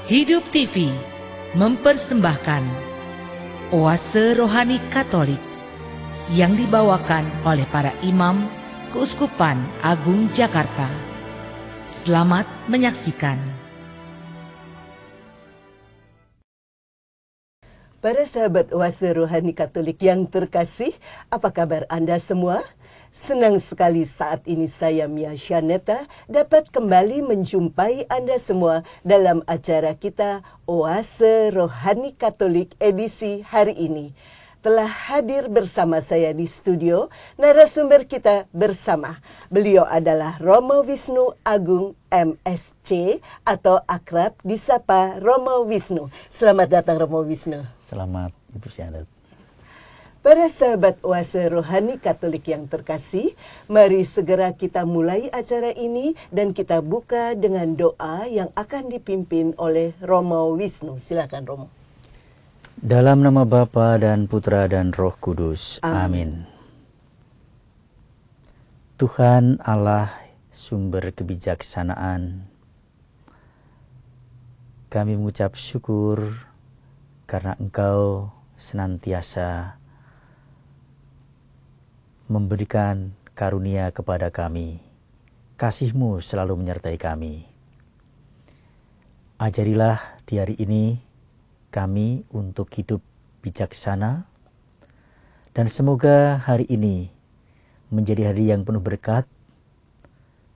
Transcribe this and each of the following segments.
Hidup TV mempersembahkan Oase Rohani Katolik yang dibawakan oleh para imam Keuskupan Agung Jakarta. Selamat menyaksikan. Para sahabat Oase Rohani Katolik yang terkasih, apa kabar Anda semua? Senang sekali saat ini saya Mia Shaneta dapat kembali menjumpai Anda semua dalam acara kita Oase Rohani Katolik edisi hari ini. Telah hadir bersama saya di studio narasumber kita bersama. Beliau adalah Romo Wisnu Agung MSc atau akrab disapa Romo Wisnu. Selamat datang Romo Wisnu. Selamat Ibu Syahadat. Para sahabat Oase Rohani Katolik yang terkasih, mari segera kita mulai acara ini dan kita buka dengan doa yang akan dipimpin oleh Romo Wisnu. Silakan Romo. Dalam nama Bapa dan Putra dan Roh Kudus. Amin. Tuhan Allah sumber kebijaksanaan, kami mengucap syukur karena Engkau senantiasa memberikan karunia kepada kami. Kasih-Mu selalu menyertai kami. Ajarilah di hari ini kami untuk hidup bijaksana, dan semoga hari ini menjadi hari yang penuh berkat,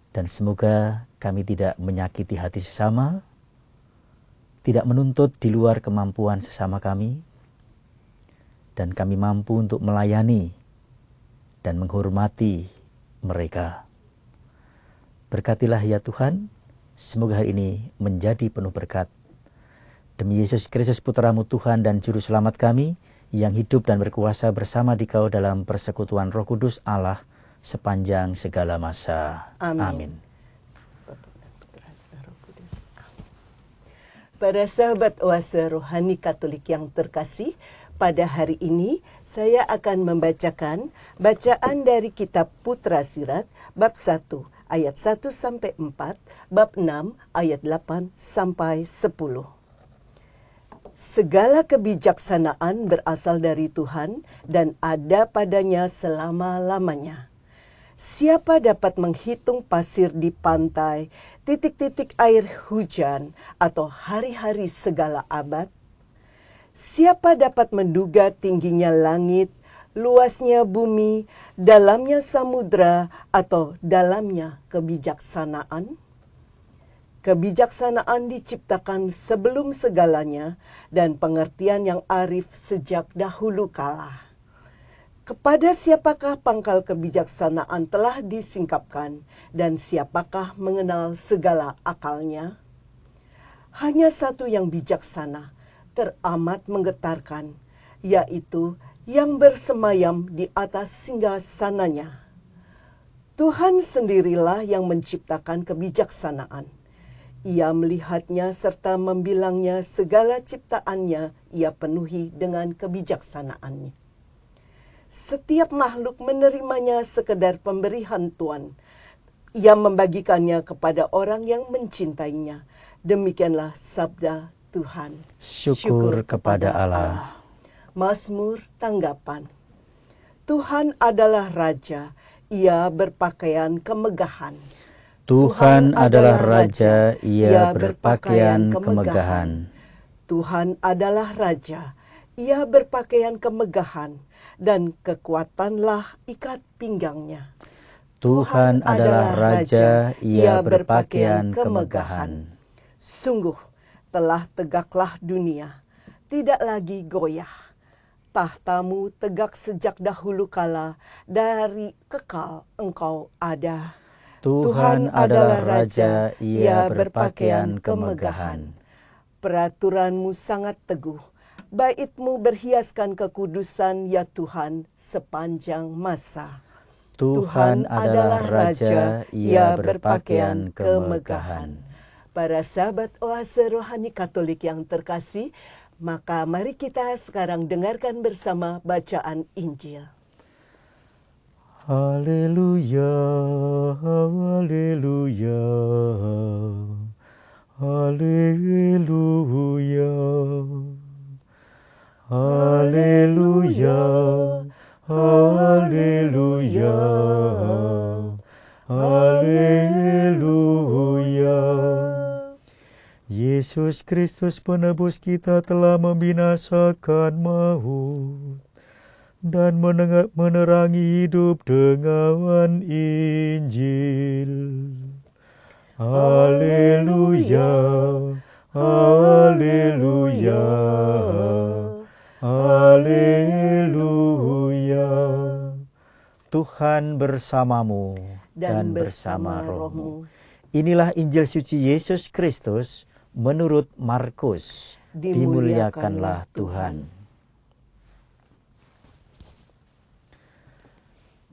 dan semoga kami tidak menyakiti hati sesama, tidak menuntut di luar kemampuan sesama kami, dan kami mampu untuk melayani dan menghormati mereka. Berkatilah ya Tuhan, semoga hari ini menjadi penuh berkat. Demi Yesus Kristus Putra-Mu Tuhan dan Juru Selamat kami, yang hidup dan berkuasa bersama Dikau dalam persekutuan Roh Kudus Allah sepanjang segala masa. Amin. Para sahabat Oase Rohani Katolik yang terkasih, pada hari ini saya akan membacakan bacaan dari kitab Putra Sirat bab 1 ayat 1 sampai 4, bab 6 ayat 8 sampai 10. Segala kebijaksanaan berasal dari Tuhan dan ada padanya selama-lamanya. Siapa dapat menghitung pasir di pantai, titik-titik air hujan, atau hari-hari segala abad? Siapa dapat menduga tingginya langit, luasnya bumi, dalamnya samudra, atau dalamnya kebijaksanaan? Kebijaksanaan diciptakan sebelum segalanya, dan pengertian yang arif sejak dahulu kala. Kepada siapakah pangkal kebijaksanaan telah disingkapkan, dan siapakah mengenal segala akalnya? Hanya satu yang bijaksana, teramat menggetarkan, yaitu yang bersemayam di atas singgasananya. Tuhan sendirilah yang menciptakan kebijaksanaan. Ia melihatnya serta membilangnya segala ciptaannya, ia penuhi dengan kebijaksanaannya. Setiap makhluk menerimanya sekedar pemberian Tuhan. Ia membagikannya kepada orang yang mencintainya. Demikianlah sabda Tuhan. Syukur kepada Allah. Mazmur tanggapan. Tuhan adalah Raja, ia berpakaian kemegahan. Tuhan adalah Raja, ia berpakaian kemegahan. Tuhan adalah Raja, ia berpakaian kemegahan, dan kekuatanlah ikat pinggangnya. Tuhan adalah Raja, ia berpakaian kemegahan. Sungguh telah tegaklah dunia, tidak lagi goyah. Tahtamu tegak sejak dahulu kala, dari kekal engkau ada. Tuhan adalah Raja, ia berpakaian kemegahan. Peraturanmu sangat teguh, bait-Mu berhiaskan kekudusan ya Tuhan sepanjang masa. Tuhan adalah Raja, ia berpakaian kemegahan. Para sahabat Oase Rohani Katolik yang terkasih, maka mari kita sekarang dengarkan bersama bacaan Injil. Haleluya, haleluya, Haleluya, haleluya, haleluya, haleluya. Yesus Kristus penebus kita telah membinasakan maut dan menerangi hidup dengan Injil. Haleluya, haleluya, haleluya. Tuhan bersamamu dan bersama rohmu. Inilah Injil suci Yesus Kristus menurut Markus. Dimuliakanlah Tuhan.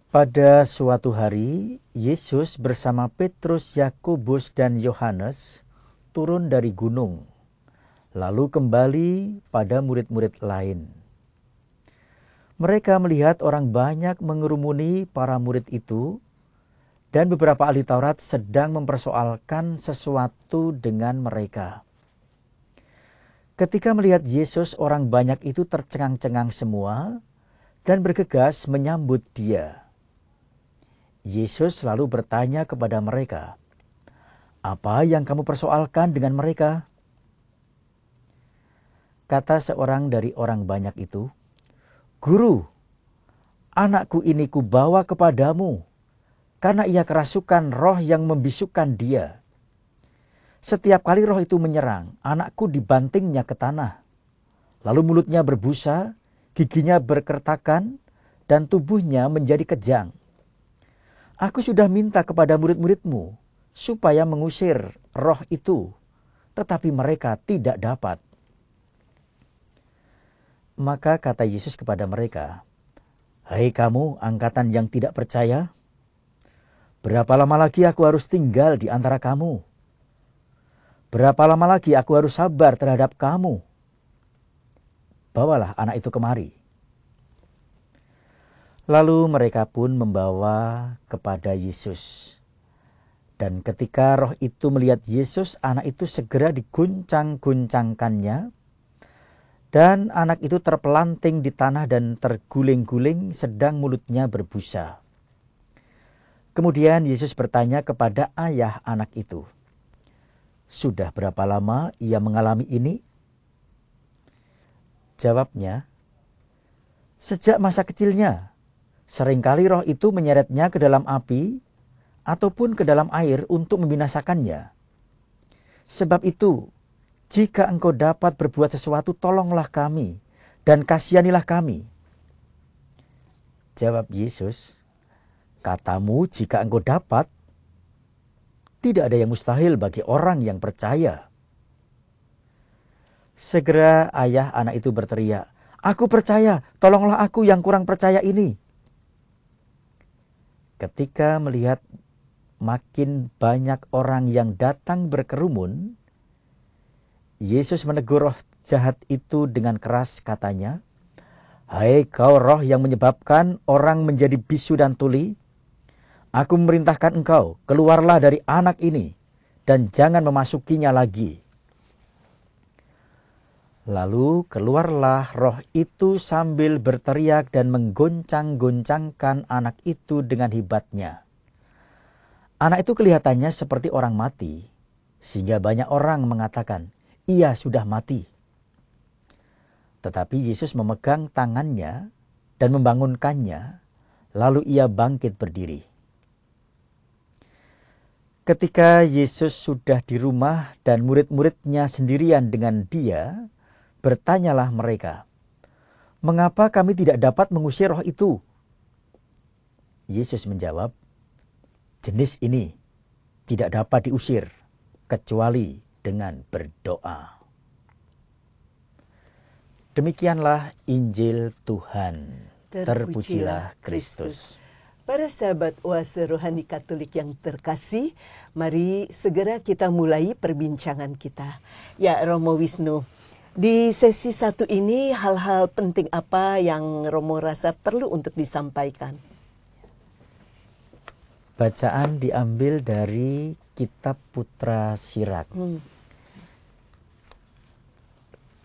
Pada suatu hari, Yesus bersama Petrus, Yakobus, dan Yohanes turun dari gunung, lalu kembali pada murid-murid lain. Mereka melihat orang banyak mengerumuni para murid itu, dan beberapa ahli Taurat sedang mempersoalkan sesuatu dengan mereka. Ketika melihat Yesus, orang banyak itu tercengang-cengang semua dan bergegas menyambut Dia. Yesus lalu bertanya kepada mereka, "Apa yang kamu persoalkan dengan mereka?" Kata seorang dari orang banyak itu, "Guru, anakku ini kubawa kepadamu, karena ia kerasukan roh yang membisukkan dia. Setiap kali roh itu menyerang, anakku dibantingnya ke tanah. Lalu mulutnya berbusa, giginya berkertakan, dan tubuhnya menjadi kejang. Aku sudah minta kepada murid-muridmu supaya mengusir roh itu, tetapi mereka tidak dapat." Maka kata Yesus kepada mereka, "Hai kamu angkatan yang tidak percaya, berapa lama lagi aku harus tinggal di antara kamu? Berapa lama lagi aku harus sabar terhadap kamu? Bawalah anak itu kemari." Lalu mereka pun membawa kepada Yesus. Dan ketika roh itu melihat Yesus, anak itu segera diguncang-guncangkannya. Dan anak itu terpelanting di tanah dan terguling-guling sedang mulutnya berbusa. Kemudian Yesus bertanya kepada ayah anak itu, "Sudah berapa lama ia mengalami ini?" Jawabnya, "Sejak masa kecilnya. Seringkali roh itu menyeretnya ke dalam api ataupun ke dalam air untuk membinasakannya. Sebab itu, jika engkau dapat berbuat sesuatu, tolonglah kami dan kasihanilah kami." Jawab Yesus, "Katamu jika engkau dapat, tidak ada yang mustahil bagi orang yang percaya." Segera ayah anak itu berteriak, "Aku percaya, tolonglah aku yang kurang percaya ini." Ketika melihat makin banyak orang yang datang berkerumun, Yesus menegur roh jahat itu dengan keras, katanya, "Hai kau roh yang menyebabkan orang menjadi bisu dan tuli, aku memerintahkan engkau, keluarlah dari anak ini dan jangan memasukinya lagi." Lalu keluarlah roh itu sambil berteriak dan menggoncang-goncangkan anak itu dengan hebatnya. Anak itu kelihatannya seperti orang mati, sehingga banyak orang mengatakan, "Ia sudah mati." Tetapi Yesus memegang tangannya dan membangunkannya, lalu ia bangkit berdiri. Ketika Yesus sudah di rumah dan murid-muridnya sendirian dengan Dia, bertanyalah mereka, "Mengapa kami tidak dapat mengusir roh itu?" Yesus menjawab, "Jenis ini tidak dapat diusir kecuali dengan berdoa." Demikianlah Injil Tuhan. Terpujilah Kristus. Para sahabat Oase Rohani Katolik yang terkasih, mari segera kita mulai perbincangan kita. Ya, Romo Wisnu, di sesi 1 ini hal-hal penting apa yang Romo rasa perlu untuk disampaikan? Bacaan diambil dari Kitab Putra Sirak.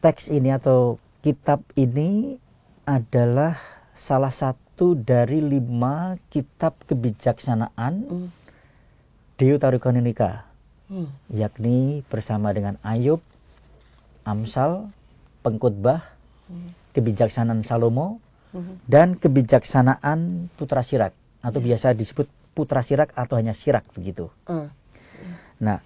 teks ini atau kitab ini adalah salah satu dari 5 kitab kebijaksanaan Deuterokanonika, yakni bersama dengan Ayub, Amsal, Pengkhotbah, kebijaksanaan Salomo, dan kebijaksanaan Putra Sirak atau biasa disebut Putra Sirak atau hanya Sirak begitu. Nah,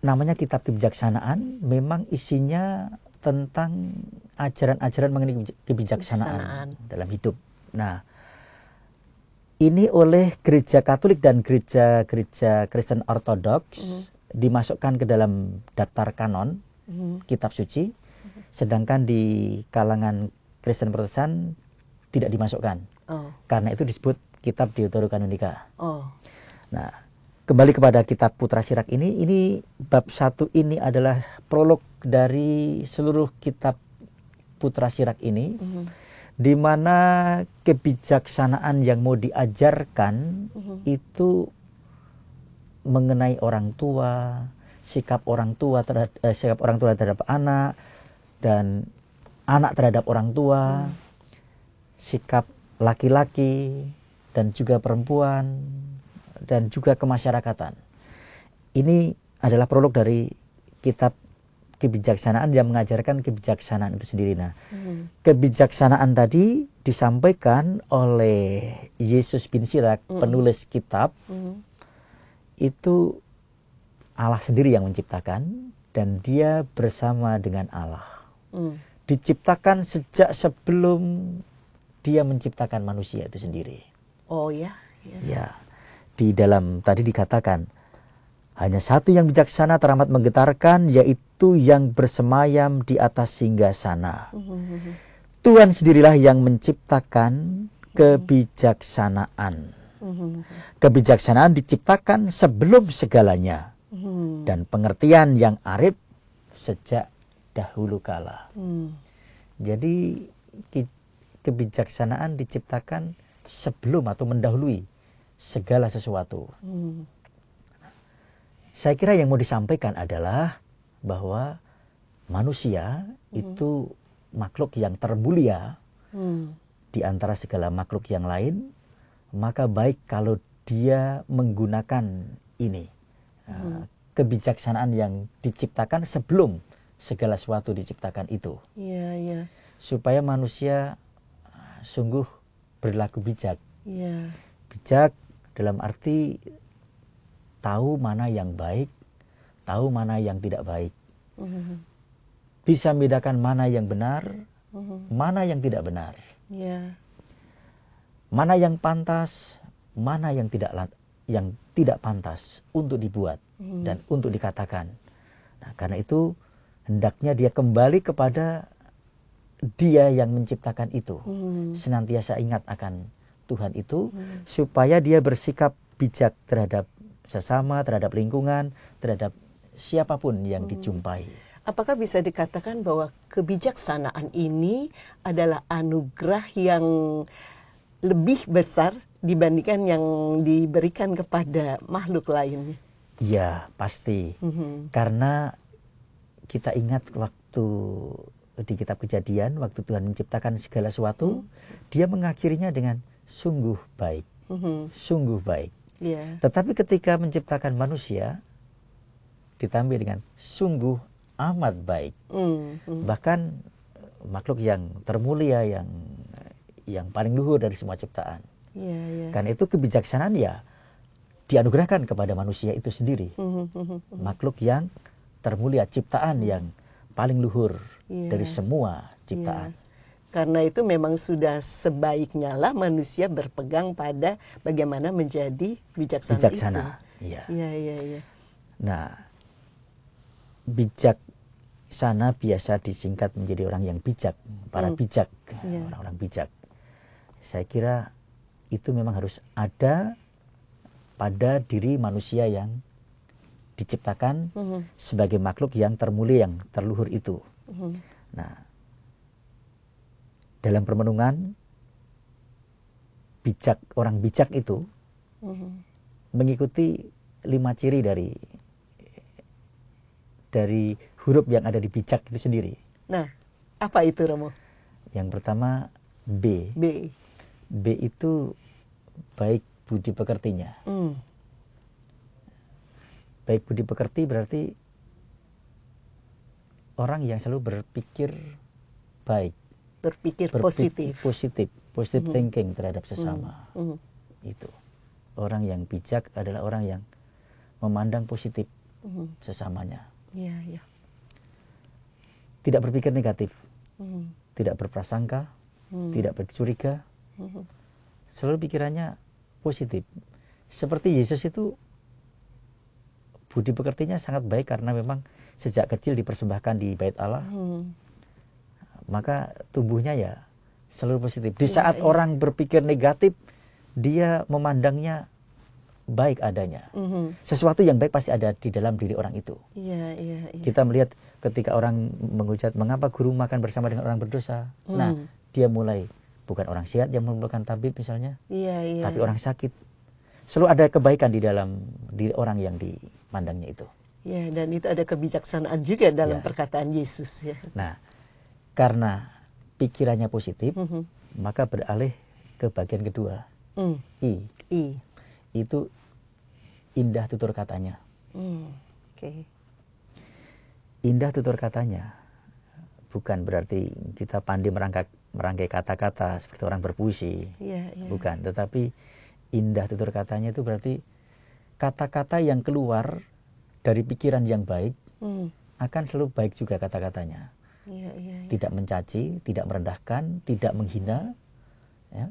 namanya kitab kebijaksanaan memang isinya tentang ajaran-ajaran mengenai kebijaksanaan dalam hidup. Nah, ini oleh gereja Katolik dan gereja Kristen Ortodoks dimasukkan ke dalam daftar kanon kitab suci, sedangkan di kalangan Kristen Protestan tidak dimasukkan. Karena itu disebut kitab Deuterokanonika. Nah, kembali kepada kitab Putra Sirak ini bab 1 ini adalah prolog dari seluruh kitab Putra Sirak ini, di mana kebijaksanaan yang mau diajarkan itu mengenai orang tua, sikap orang tua terhadap anak, dan anak terhadap orang tua, sikap laki-laki dan juga perempuan, dan juga kemasyarakatan. Ini adalah prolog dari kitab kebijaksanaan yang mengajarkan kebijaksanaan itu sendiri. Nah, kebijaksanaan tadi disampaikan oleh Yesus bin Sirak, penulis kitab. Itu Allah sendiri yang menciptakan, dan dia bersama dengan Allah. Diciptakan sejak sebelum dia menciptakan manusia itu sendiri. Oh ya? Ya. Di dalam tadi dikatakan, hanya satu yang bijaksana teramat menggetarkan, yaitu yang bersemayam di atas singgasana. Tuhan sendirilah yang menciptakan kebijaksanaan. Kebijaksanaan diciptakan sebelum segalanya, dan pengertian yang arif sejak dahulu kala. Jadi kebijaksanaan diciptakan sebelum atau mendahului segala sesuatu. Saya kira yang mau disampaikan adalah bahwa manusia itu makhluk yang termulia di antara segala makhluk yang lain, maka baik kalau dia menggunakan ini, kebijaksanaan yang diciptakan sebelum segala sesuatu diciptakan itu. Supaya manusia sungguh berlaku bijak. Bijak dalam arti tahu mana yang baik, tahu mana yang tidak baik. Bisa membedakan mana yang benar, mana yang tidak benar. Mana yang pantas, mana yang tidak pantas untuk dibuat dan untuk dikatakan. Nah, karena itu hendaknya dia kembali kepada dia yang menciptakan itu. Senantiasa ingat akan Tuhan itu, supaya dia bersikap bijak terhadap sesama, terhadap lingkungan, terhadap siapapun yang dijumpai. Apakah bisa dikatakan bahwa kebijaksanaan ini adalah anugerah yang lebih besar dibandingkan yang diberikan kepada makhluk lainnya? Ya, pasti. Karena kita ingat waktu di kitab Kejadian, waktu Tuhan menciptakan segala sesuatu, dia mengakhirinya dengan sungguh baik. Sungguh baik. Tetapi ketika menciptakan manusia, ditambah dengan sungguh amat baik. Bahkan makhluk yang termulia, yang paling luhur dari semua ciptaan. Karena itu kebijaksanaan ya dianugerahkan kepada manusia itu sendiri. Makhluk yang termulia, ciptaan yang paling luhur dari semua ciptaan. Karena itu memang sudah sebaiknya lah manusia berpegang pada bagaimana menjadi bijaksana. Iya. Nah, bijaksana biasa disingkat menjadi orang yang bijak, para bijak, orang-orang bijak. Saya kira itu memang harus ada pada diri manusia yang diciptakan sebagai makhluk yang termulia, yang terluhur itu. Nah, dalam permenungan, orang bijak itu mengikuti 5 ciri dari dari huruf yang ada di bijak itu sendiri. Nah, apa itu Romo? Yang pertama B. B. B itu baik budi pekertinya. Baik budi pekerti berarti orang yang selalu berpikir baik. Berpikir positif. Positive thinking terhadap sesama. Itu. Orang yang bijak adalah orang yang memandang positif sesamanya. Iya, iya. Tidak berpikir negatif. Tidak berprasangka, tidak bercuriga. Selalu pikirannya positif. Seperti Yesus itu budi pekertinya sangat baik karena memang sejak kecil dipersembahkan di Bait Allah. Maka tubuhnya ya selalu positif. Di saat orang berpikir negatif, dia memandangnya baik adanya. Sesuatu yang baik pasti ada di dalam diri orang itu. Iya. Kita melihat ketika orang menghujat, mengapa guru makan bersama dengan orang berdosa? Nah, dia mulai bukan orang sehat yang memerlukan tabib misalnya, tapi orang sakit. Selalu ada kebaikan di dalam diri orang yang dipandangnya itu. Ya, dan itu ada kebijaksanaan juga dalam perkataan Yesus ya. Nah, karena pikirannya positif, maka beralih ke bagian kedua. I. Itu indah tutur katanya. Indah tutur katanya bukan berarti kita pandai merangkai kata-kata seperti orang berpuisi. Bukan, tetapi indah tutur katanya itu berarti kata-kata yang keluar dari pikiran yang baik akan selalu baik juga kata-katanya. Tidak mencaci, tidak merendahkan, tidak menghina, ya,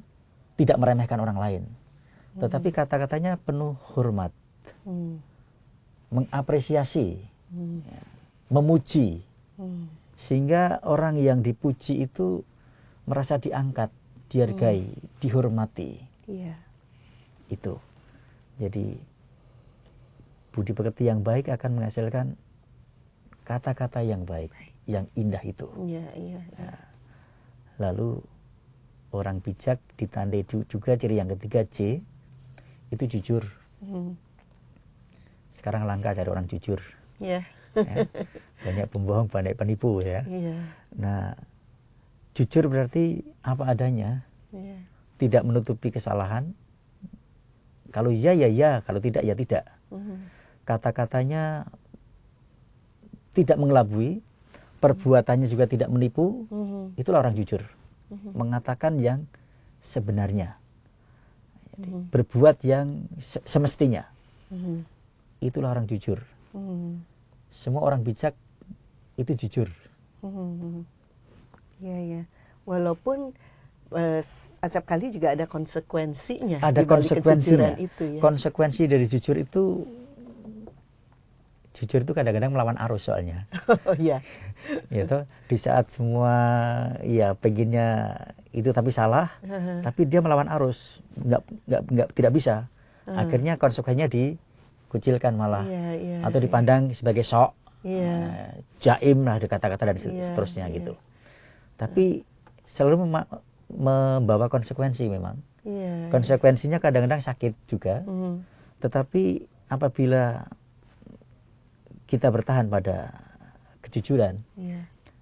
tidak meremehkan orang lain. Tetapi kata-katanya penuh hormat, mengapresiasi, ya, memuji, sehingga orang yang dipuji itu merasa diangkat, dihargai, dihormati. Itu. Jadi budi pekerti yang baik akan menghasilkan kata-kata yang baik, yang indah itu. Nah, lalu orang bijak ditandai juga ciri yang ketiga C, itu jujur. Sekarang langka cari orang jujur. Ya. Banyak pembohong, banyak penipu ya. Nah, jujur berarti apa adanya. Tidak menutupi kesalahan. Kalau ya ya ya, kalau tidak ya tidak. Kata-katanya tidak mengelabui, perbuatannya juga tidak menipu. Itulah orang jujur. Mengatakan yang sebenarnya. Berbuat yang semestinya. Itulah orang jujur. Semua orang bijak itu jujur. Ya. Walaupun acap kali juga ada konsekuensinya. Ada konsekuensinya. Itu, ya. Konsekuensi dari jujur itu kadang-kadang melawan arus soalnya. Gitu. Di saat semua ya pengennya itu tapi salah, tapi dia melawan arus, nggak tidak bisa. Akhirnya konsekuensinya dikucilkan malah, atau dipandang sebagai sok, jaim lah kata-kata dan seterusnya gitu. Tapi selalu membawa konsekuensi memang. Konsekuensinya kadang-kadang sakit juga, tetapi apabila kita bertahan pada kejujuran,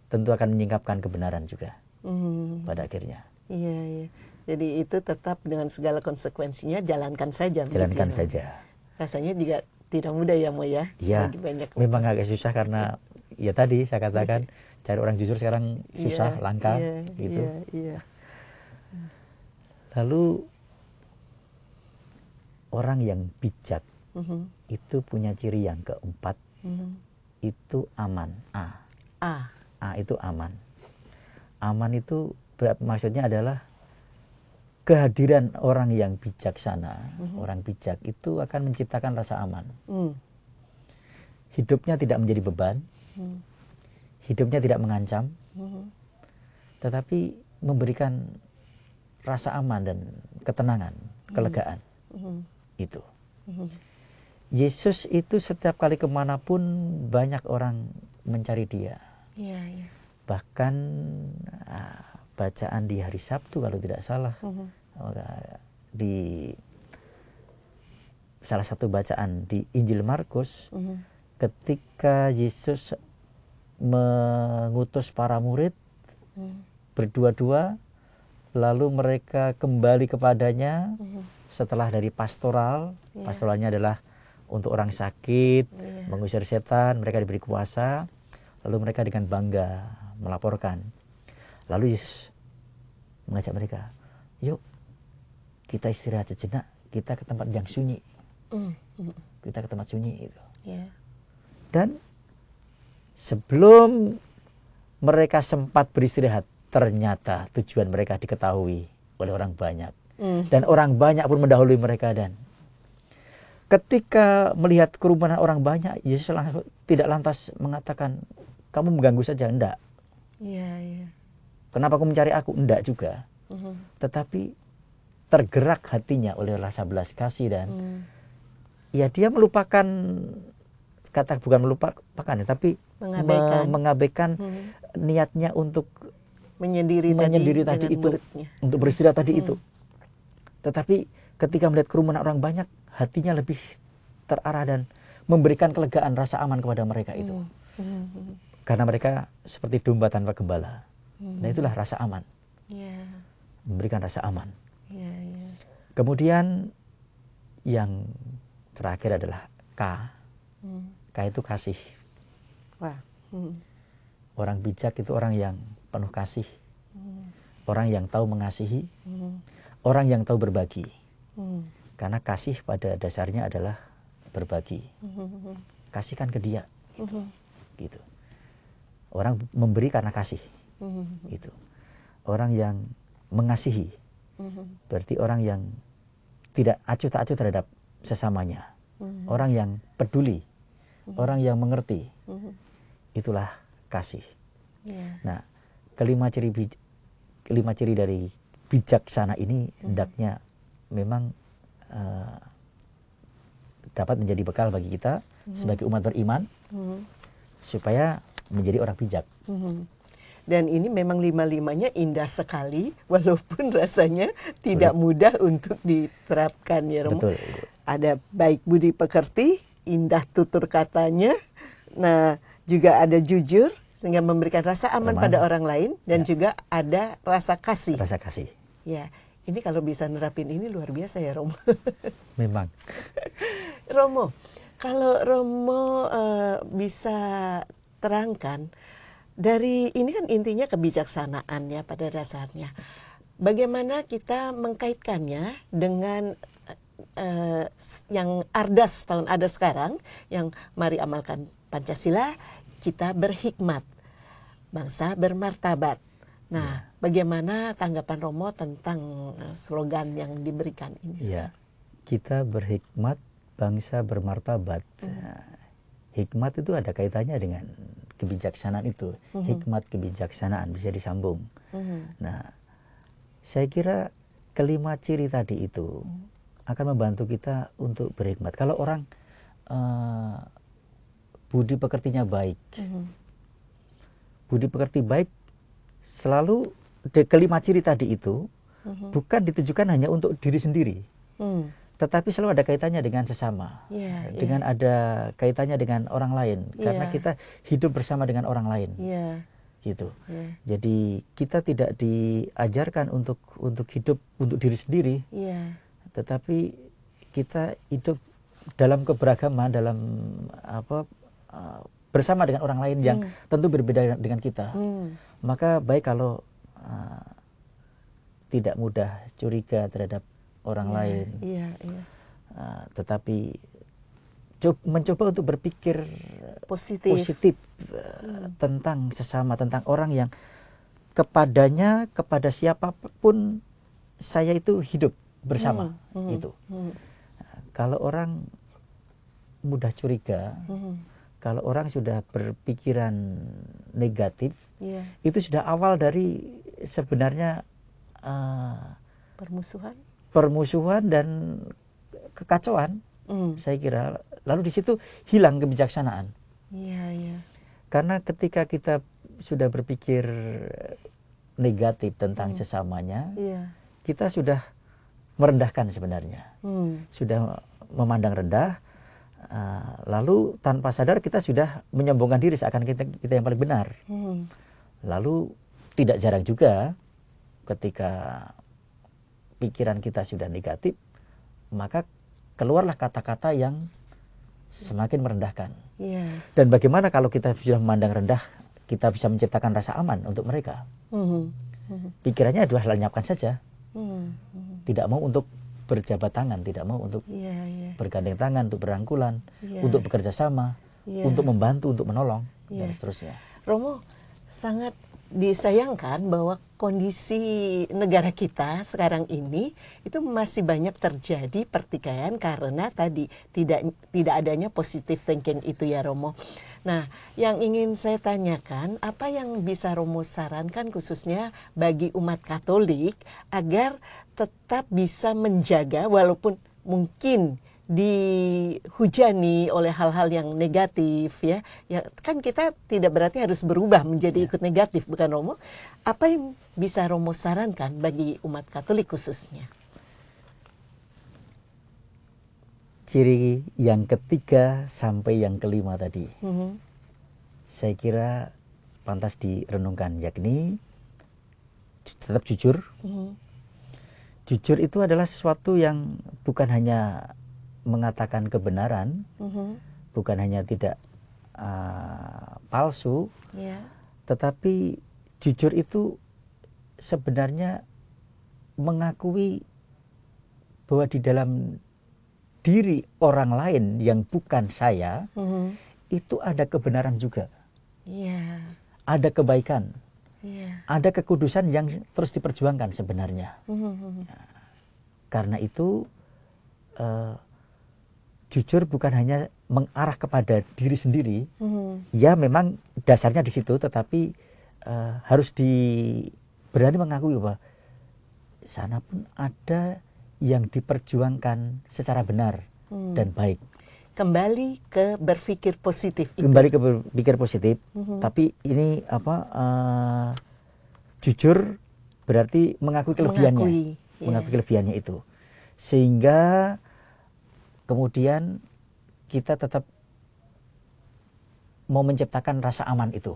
tentu akan menyingkapkan kebenaran juga pada akhirnya. Jadi itu tetap dengan segala konsekuensinya jalankan saja. Jalankan saja. Rasanya juga tidak mudah ya Mo ya. Iya. Memang agak susah karena ya tadi saya katakan cari orang jujur sekarang susah, langka gitu. Lalu orang yang bijak itu punya ciri yang keempat, itu aman. A itu aman. Aman itu maksudnya adalah kehadiran orang yang bijaksana, orang bijak itu akan menciptakan rasa aman. Hidupnya tidak menjadi beban, hidupnya tidak mengancam, tetapi memberikan rasa aman dan ketenangan, kelegaan. Itu. Yesus itu setiap kali kemanapun banyak orang mencari dia. Bahkan bacaan di hari Sabtu kalau tidak salah, di salah satu bacaan di Injil Markus, ketika Yesus mengutus para murid berdua-dua, lalu mereka kembali kepadanya setelah dari pastoral. Pastoralnya adalah untuk orang sakit, mengusir setan, mereka diberi kuasa, lalu mereka dengan bangga melaporkan. Lalu Yesus mengajak mereka, yuk kita istirahat sejenak, kita ke tempat yang sunyi. Kita ke tempat sunyi itu. Dan sebelum mereka sempat beristirahat, ternyata tujuan mereka diketahui oleh orang banyak. Dan orang banyak pun mendahului mereka. Dan ketika melihat kerumunan orang banyak, Yesus tidak lantas mengatakan, kamu mengganggu saja, enggak. Kenapa kamu mencari aku? Enggak juga. Tetapi tergerak hatinya oleh rasa belas kasih dan ya dia melupakan, kata bukan melupakan ya, tapi mengabaikan niatnya untuk menyendiri tadi itu, muridnya. Untuk beristirahat tadi itu. Tetapi ketika melihat kerumunan orang banyak, hatinya lebih terarah dan memberikan kelegaan, rasa aman kepada mereka itu. Karena mereka seperti domba tanpa gembala. Nah itulah rasa aman. Memberikan rasa aman. Kemudian yang terakhir adalah K. K itu kasih. Orang bijak itu orang yang penuh kasih. Orang yang tahu mengasihi. Orang yang tahu berbagi. Karena kasih pada dasarnya adalah berbagi. Kasihkan ke dia. Gitu. Orang memberi karena kasih. Gitu. Orang yang mengasihi. Berarti orang yang tidak acuh tak acuh terhadap sesamanya. Orang yang peduli. Orang yang mengerti. Itulah kasih. Nah, kelima ciri dari bijaksana ini hendaknya memang dapat menjadi bekal bagi kita sebagai umat beriman supaya menjadi orang bijak. Dan ini memang lima-limanya indah sekali, walaupun rasanya tidak mudah untuk diterapkan ya Romo. Betul. Ada baik budi pekerti, indah tutur katanya, nah juga ada jujur sehingga memberikan rasa aman pada orang lain, dan juga ada rasa kasih. Rasa kasih. Ya, ini kalau bisa nerapin ini luar biasa ya Romo. Memang. Romo, kalau Romo bisa terangkan, dari ini kan intinya kebijaksanaan ya pada dasarnya. Bagaimana kita mengkaitkannya dengan yang Ardas, tahun Ardas sekarang, yang mari amalkan Pancasila, kita berhikmat, bangsa bermartabat. Nah, bagaimana tanggapan Romo tentang slogan yang diberikan ini? Ya, kita berhikmat, bangsa bermartabat. Hikmat itu ada kaitannya dengan kebijaksanaan itu. Hikmat kebijaksanaan bisa disambung. Nah, saya kira kelima ciri tadi itu akan membantu kita untuk berhikmat. Kalau orang budi pekertinya baik, budi pekerti baik selalu kelima ciri tadi itu bukan ditujukan hanya untuk diri sendiri. Tetapi selalu ada kaitannya dengan sesama, dengan ada kaitannya dengan orang lain, karena kita hidup bersama dengan orang lain, gitu. Jadi kita tidak diajarkan untuk hidup untuk diri sendiri, tetapi kita hidup dalam keberagaman, dalam bersama dengan orang lain yang tentu berbeda dengan kita. Maka baik kalau tidak mudah curiga terhadap orang lain, tetapi mencoba untuk berpikir positif tentang sesama, tentang orang yang kepada siapapun saya itu hidup bersama. Gitu. Kalau orang mudah curiga, kalau orang sudah berpikiran negatif, itu sudah awal dari sebenarnya permusuhan dan kekacauan, saya kira. Lalu di situ hilang kebijaksanaan. Karena ketika kita sudah berpikir negatif tentang sesamanya, kita sudah merendahkan sebenarnya, sudah memandang rendah, Lalu tanpa sadar kita sudah menyombongkan diri seakan kita yang paling benar. Lalu tidak jarang juga ketika pikiran kita sudah negatif, maka keluarlah kata-kata yang semakin merendahkan. Dan bagaimana kalau kita sudah memandang rendah, kita bisa menciptakan rasa aman untuk mereka. Pikirannya adalah lenyapkan saja. Tidak mau untuk berjabat tangan, tidak mau untuk bergandeng tangan, untuk berangkulan, untuk bekerja sama, untuk membantu, untuk menolong, dan seterusnya. Romo, sangat disayangkan bahwa kondisi negara kita sekarang ini itu masih banyak terjadi pertikaian karena tadi tidak adanya positive thinking itu ya Romo. Nah, yang ingin saya tanyakan, apa yang bisa Romo sarankan khususnya bagi umat Katolik agar tetap bisa menjaga walaupun mungkin dihujani oleh hal-hal yang negatif ya kan kita tidak berarti harus berubah menjadi ikut negatif, bukan Romo? Apa yang bisa Romo sarankan bagi umat Katolik khususnya? Ciri yang ketiga sampai yang kelima tadi, saya kira pantas direnungkan, yakni tetap jujur. Jujur itu adalah sesuatu yang bukan hanya mengatakan kebenaran, bukan hanya tidak palsu, tetapi jujur itu sebenarnya mengakui bahwa di dalam diri orang lain yang bukan saya, itu ada kebenaran juga, ada kebaikan, ada kekudusan yang terus diperjuangkan sebenarnya. Karena itu jujur bukan hanya mengarah kepada diri sendiri, ya memang dasarnya di situ, tetapi harus berani mengakui bahwa sana pun ada yang diperjuangkan secara benar dan baik. Kembali ke berpikir positif. Kembali ke berpikir positif, tapi ini jujur berarti mengakui kelebihannya, mengakui kelebihannya itu, sehingga kemudian kita tetap mau menciptakan rasa aman itu.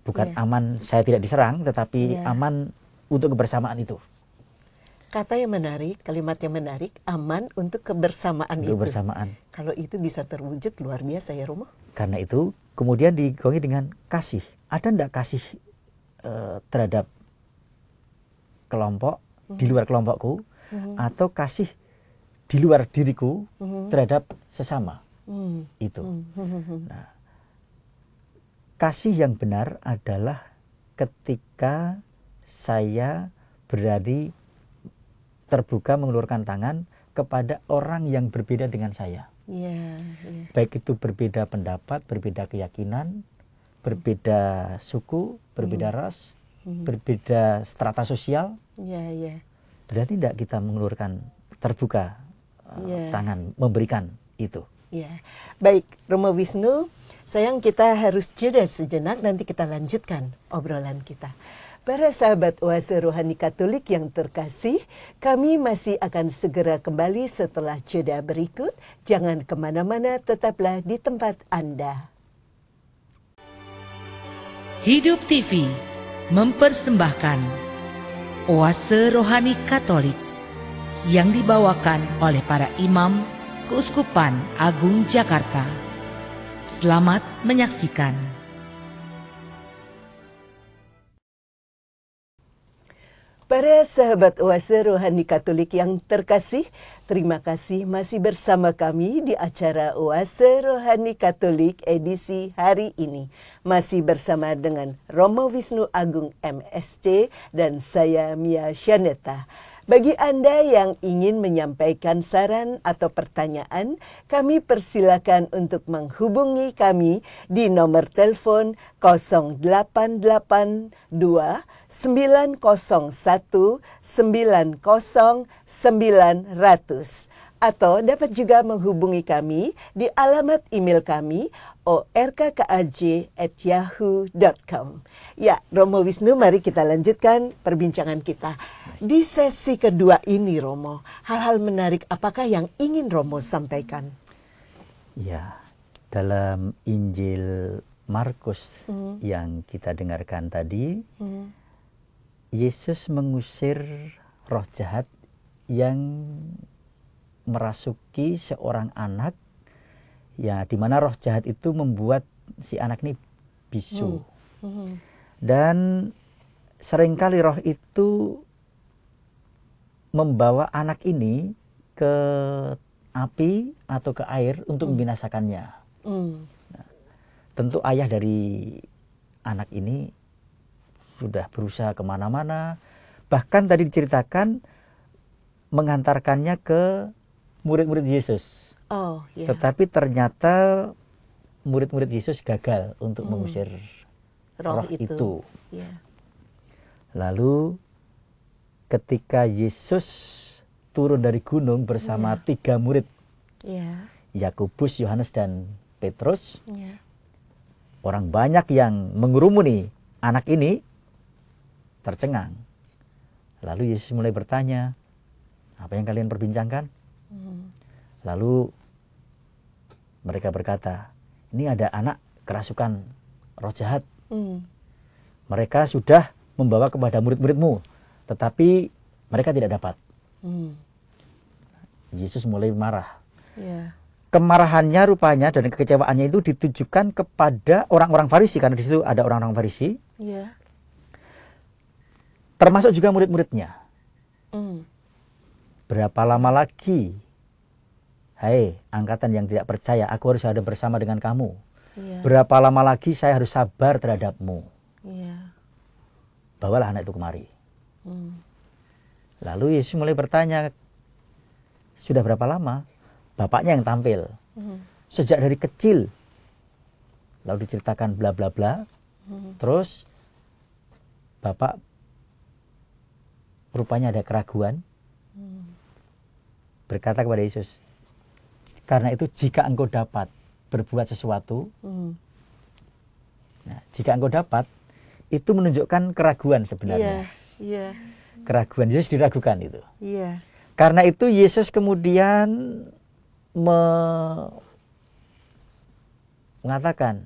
Bukan aman saya tidak diserang, tetapi aman untuk kebersamaan itu. Kata yang menarik, kalimat yang menarik, aman untuk kebersamaan itu. Kebersamaan. Kalau itu bisa terwujud, luar biasa ya Romo. Karena itu kemudian digawangi dengan kasih. Ada enggak kasih terhadap kelompok, di luar kelompokku, atau kasih di luar diriku terhadap sesama? Itu. Nah, kasih yang benar adalah ketika saya berani terbuka mengeluarkan tangan kepada orang yang berbeda dengan saya. Baik itu berbeda pendapat, berbeda keyakinan, berbeda suku, berbeda ras, berbeda strata sosial. Berarti tidak kita mengeluarkan terbuka tangan, memberikan itu. Baik, Romo Wisnu, sayang kita harus jeda sejenak, nanti kita lanjutkan obrolan kita. Para sahabat Oase Rohani Katolik yang terkasih, kami masih akan segera kembali setelah jeda berikut. Jangan kemana-mana, tetaplah di tempat Anda. Hidup TV mempersembahkan Oase Rohani Katolik yang dibawakan oleh para imam Keuskupan Agung Jakarta. Selamat menyaksikan. Para sahabat Oase Rohani Katolik yang terkasih, terima kasih masih bersama kami di acara Oase Rohani Katolik edisi hari ini. Masih bersama dengan Romo Wisnu Agung MSc dan saya Mia Shaneta. Bagi Anda yang ingin menyampaikan saran atau pertanyaan, kami persilakan untuk menghubungi kami di nomor telepon 0882 901 90900 atau dapat juga menghubungi kami di alamat email kami orkkaj@yahoo.com. Ya, Romo Wisnu, mari kita lanjutkan perbincangan kita. Di sesi kedua ini, Romo, hal-hal menarik apakah yang ingin Romo sampaikan? Ya, dalam Injil Markus yang kita dengarkan tadi, Yesus mengusir roh jahat yang merasuki seorang anak, ya, di mana roh jahat itu membuat si anak ini bisu. Dan seringkali roh itu membawa anak ini ke api atau ke air untuk membinasakannya. Nah, tentu ayah dari anak ini sudah berusaha kemana-mana, bahkan tadi diceritakan mengantarkannya ke murid-murid Yesus. Tetapi ternyata murid-murid Yesus gagal untuk mengusir roh itu. Lalu ketika Yesus turun dari gunung bersama 3 murid, Yakobus, Yohanes, dan Petrus, orang banyak yang mengurumuni anak ini tercengang. Lalu Yesus mulai bertanya, apa yang kalian perbincangkan? Lalu mereka berkata, ini ada anak kerasukan roh jahat. Mereka sudah membawa kepada murid-muridmu, tetapi mereka tidak dapat. Yesus mulai marah. Kemarahannya rupanya dan kekecewaannya itu ditujukan kepada orang-orang Farisi, karena di situ ada orang-orang Farisi, termasuk juga murid-muridnya. Berapa lama lagi, hai angkatan yang tidak percaya, aku harus ada bersama dengan kamu. Berapa lama lagi saya harus sabar terhadapmu. Bawalah anak itu kemari. Lalu Yesus mulai bertanya, sudah berapa lama? Bapaknya yang tampil. Sejak dari kecil. Lalu diceritakan bla bla bla. Terus bapak rupanya ada keraguan. Berkata kepada Yesus, karena itu jika engkau dapat berbuat sesuatu, nah, jika engkau dapat, itu menunjukkan keraguan sebenarnya. Keraguan, Yesus diragukan itu. Karena itu Yesus kemudian mengatakan,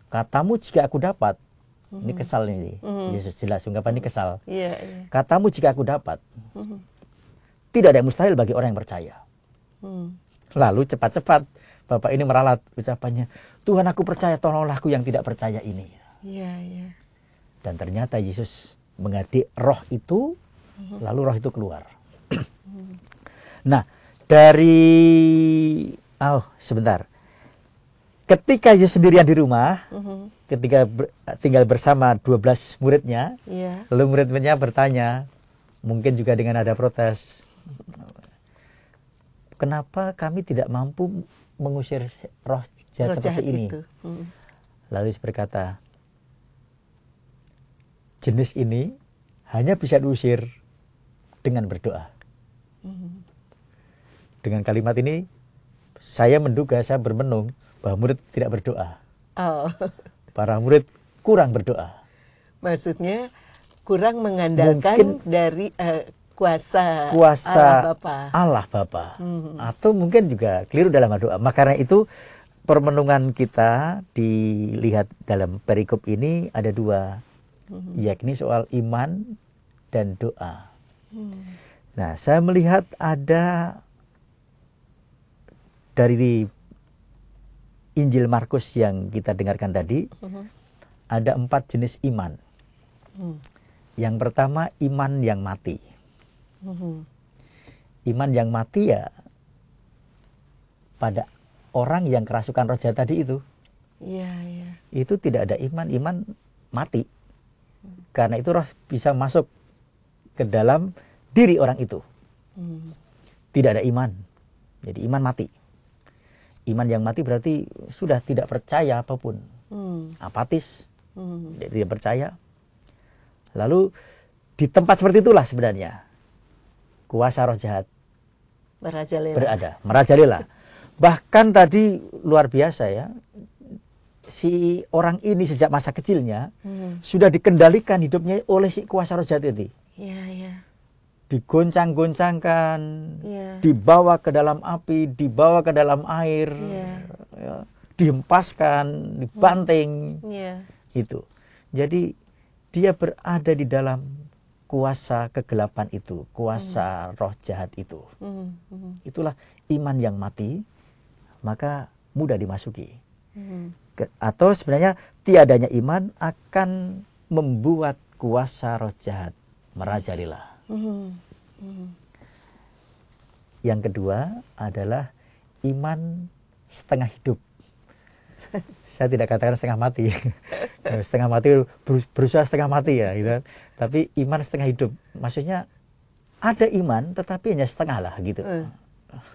katamu jika aku dapat, ini kesal ini, Yesus jelas ungkapan ini kesal. Katamu jika aku dapat, tidak ada yang mustahil bagi orang yang percaya. Lalu cepat-cepat bapak ini meralat ucapannya, Tuhan aku percaya, tolonglah aku yang tidak percaya ini. Dan ternyata Yesus mengadik roh itu, lalu roh itu keluar. Nah, sebentar. Ketika Yesus sendirian di rumah, ketika tinggal bersama 12 muridnya, lalu murid-muridnya bertanya, mungkin juga dengan ada protes, kenapa kami tidak mampu mengusir roh jahat seperti ini? Lalu Yesus berkata, jenis ini hanya bisa diusir dengan berdoa. Dengan kalimat ini, saya menduga, saya bermenung bahwa murid tidak berdoa. Para murid kurang berdoa. Maksudnya kurang mengandalkan dari kuasa Allah Bapa. Atau mungkin juga keliru dalam doa. Makanya itu permenungan kita dilihat dalam perikop ini ada 2, yakni soal iman dan doa. Nah, saya melihat ada dari Injil Markus yang kita dengarkan tadi, ada 4 jenis iman. Yang pertama, iman yang mati. Iman yang mati ya pada orang yang kerasukan roh jahat tadi itu. Itu tidak ada iman mati. Karena itu roh bisa masuk ke dalam diri orang itu. Tidak ada iman. Jadi iman mati. Iman yang mati berarti sudah tidak percaya apapun. Apatis. Tidak percaya. Lalu di tempat seperti itulah sebenarnya kuasa roh jahat berada, merajalela. Bahkan tadi luar biasa ya, si orang ini sejak masa kecilnya sudah dikendalikan hidupnya oleh si kuasa roh jahat ini. digoncang-goncangkan, Yeah. dibawa ke dalam api, dibawa ke dalam air, Yeah. ya, dihempaskan, dibanting, Yeah. itu. Jadi dia berada di dalam kuasa kegelapan itu, kuasa roh jahat itu. Itulah iman yang mati, maka mudah dimasuki. Atau sebenarnya tiadanya iman akan membuat kuasa roh jahat merajalela. Yang kedua adalah iman setengah hidup. Saya tidak katakan setengah mati. Setengah mati berusaha setengah mati ya, gitu. Tapi iman setengah hidup, maksudnya ada iman tetapi hanya setengah lah gitu.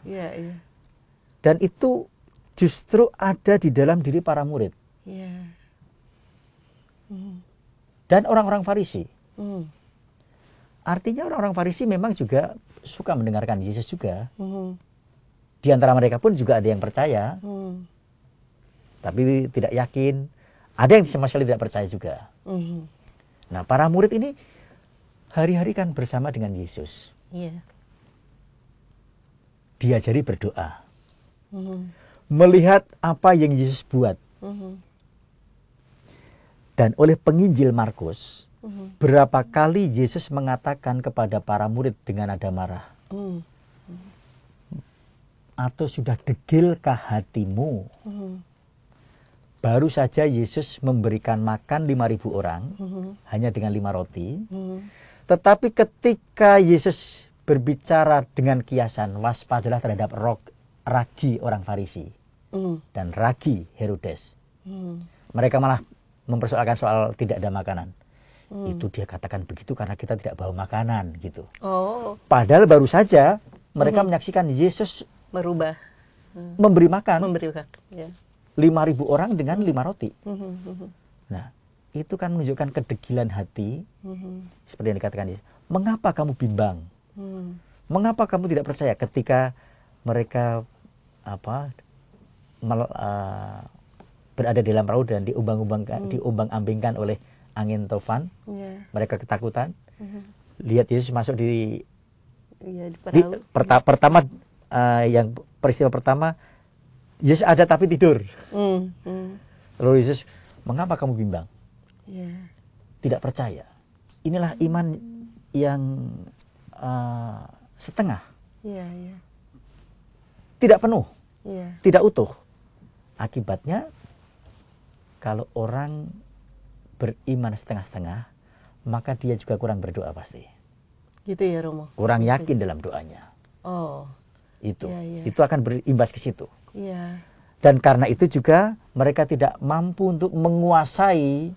Iya, iya. Dan itu justru ada di dalam diri para murid. Iya. Dan orang-orang Farisi. Artinya orang-orang Farisi memang juga suka mendengarkan Yesus juga. Di antara mereka pun juga ada yang percaya. Tapi tidak yakin. Ada yang sama sekali tidak percaya juga. Nah, para murid ini hari-hari kan bersama dengan Yesus. Iya. Diajari berdoa. Melihat apa yang Yesus buat. Dan oleh penginjil Markus, berapa kali Yesus mengatakan kepada para murid dengan nada marah. Atau sudah degilkah hatimu? Baru saja Yesus memberikan makan 5.000 orang, hanya dengan 5 roti. Tetapi ketika Yesus berbicara dengan kiasan, waspadalah terhadap ragi orang Farisi dan ragi Herodes. Mereka malah mempersoalkan soal tidak ada makanan. Itu dia katakan begitu karena kita tidak bawa makanan gitu. Padahal baru saja mereka menyaksikan Yesus Merubah. memberi makan. Memberi makan. Ya. 5.000 orang dengan 5 roti. Nah, itu kan menunjukkan kedegilan hati. Seperti yang dikatakan Yesus. Mengapa kamu bimbang? Mengapa kamu tidak percaya ketika mereka berada di dalam perahu dan diumbang-ambingkan oleh angin taufan? Mereka ketakutan. Lihat Yesus masuk di perahu. Pertama yang peristiwa pertama, Yesus ada tapi tidur. Lalu Yesus, mengapa kamu bimbang? Tidak percaya. Inilah iman yang setengah. Tidak penuh. Tidak utuh. Akibatnya, kalau orang beriman setengah-setengah, maka dia juga kurang berdoa pasti. Gitu ya, Romo? Kurang yakin dalam doanya. Itu. Itu akan berimbas ke situ. Dan karena itu juga mereka tidak mampu untuk menguasai